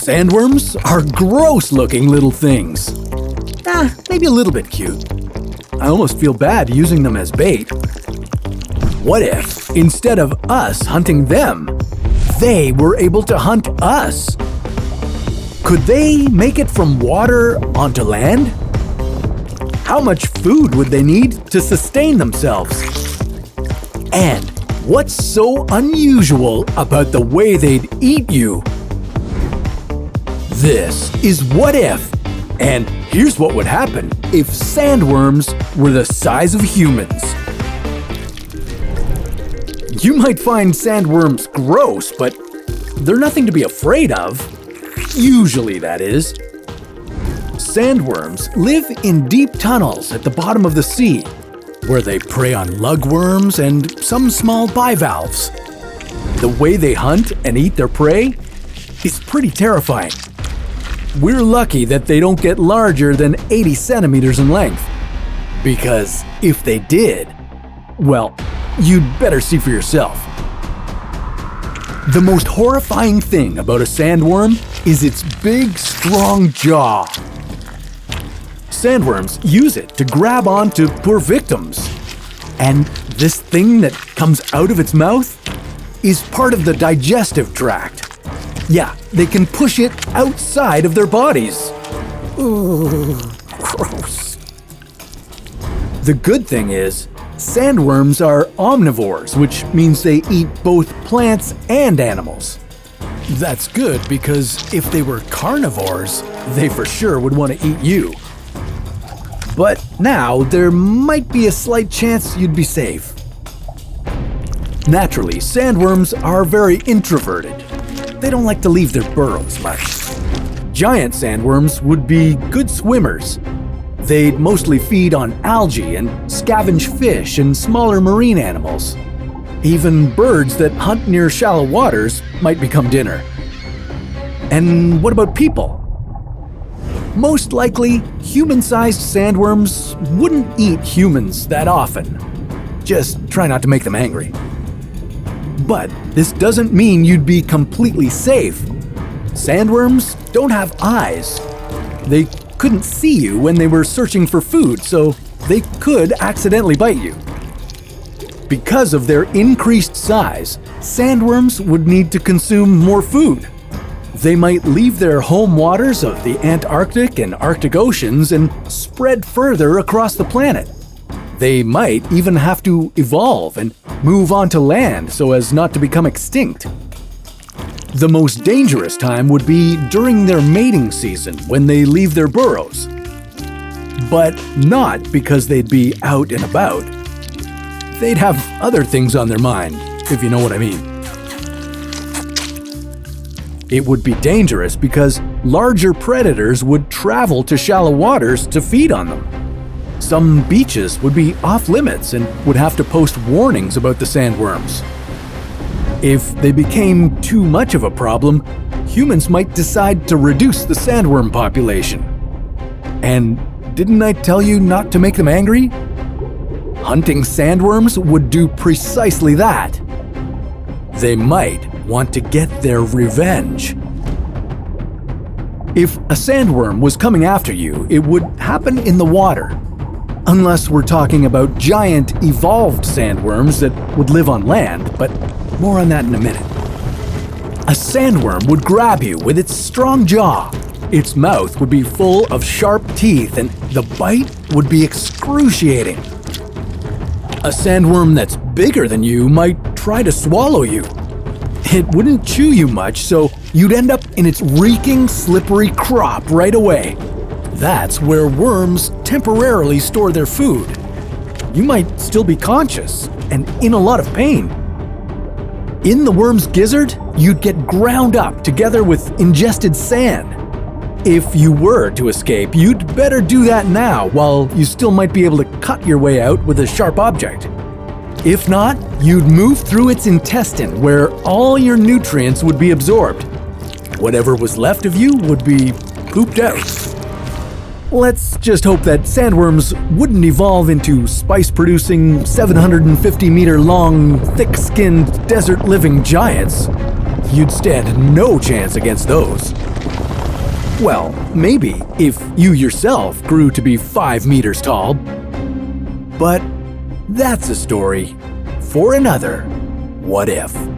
Sandworms are gross-looking little things. Maybe a little bit cute. I almost feel bad using them as bait. What if, instead of us hunting them, they were able to hunt us? Could they make it from water onto land? How much food would they need to sustain themselves? And what's so unusual about the way they'd eat you? This is What If, and here's what would happen if sandworms were the size of humans. You might find sandworms gross, but they're nothing to be afraid of. Usually, that is. Sandworms live in deep tunnels at the bottom of the sea, where they prey on lugworms and some small bivalves. The way they hunt and eat their prey is pretty terrifying. We're lucky that they don't get larger than 80 centimeters in length, because if they did, well, you'd better see for yourself. The most horrifying thing about a sandworm is its big, strong jaw. Sandworms use it to grab onto poor victims. And this thing that comes out of its mouth is part of the digestive tract. Yeah, they can push it outside of their bodies. Ooh, gross. The good thing is, sandworms are omnivores, which means they eat both plants and animals. That's good because if they were carnivores, they for sure would want to eat you. But now there might be a slight chance you'd be safe. Naturally, sandworms are very introverted. They don't like to leave their burrows much. Giant sandworms would be good swimmers. They'd mostly feed on algae and scavenge fish and smaller marine animals. Even birds that hunt near shallow waters might become dinner. And what about people? Most likely, human-sized sandworms wouldn't eat humans that often. Just try not to make them angry. But this doesn't mean you'd be completely safe. Sandworms don't have eyes. They couldn't see you when they were searching for food, so they could accidentally bite you. Because of their increased size, sandworms would need to consume more food. They might leave their home waters of the Antarctic and Arctic Oceans and spread further across the planet. They might even have to evolve and move onto land so as not to become extinct. The most dangerous time would be during their mating season when they leave their burrows. But not because they'd be out and about. They'd have other things on their mind, if you know what I mean. It would be dangerous because larger predators would travel to shallow waters to feed on them. Some beaches would be off limits and would have to post warnings about the sandworms. If they became too much of a problem, humans might decide to reduce the sandworm population. And didn't I tell you not to make them angry? Hunting sandworms would do precisely that. They might want to get their revenge. If a sandworm was coming after you, it would happen in the water. Unless we're talking about giant evolved sandworms that would live on land, but more on that in a minute. A sandworm would grab you with its strong jaw. Its mouth would be full of sharp teeth and the bite would be excruciating. A sandworm that's bigger than you might try to swallow you. It wouldn't chew you much, so you'd end up in its reeking, slippery crop right away. That's where worms temporarily store their food. You might still be conscious and in a lot of pain. In the worm's gizzard, you'd get ground up together with ingested sand. If you were to escape, you'd better do that now while you still might be able to cut your way out with a sharp object. If not, you'd move through its intestine where all your nutrients would be absorbed. Whatever was left of you would be pooped out. Let's just hope that sandworms wouldn't evolve into spice-producing, 750-meter-long, thick-skinned, desert-living giants. You'd stand no chance against those. Well, maybe if you yourself grew to be 5 meters tall. But that's a story for another What If.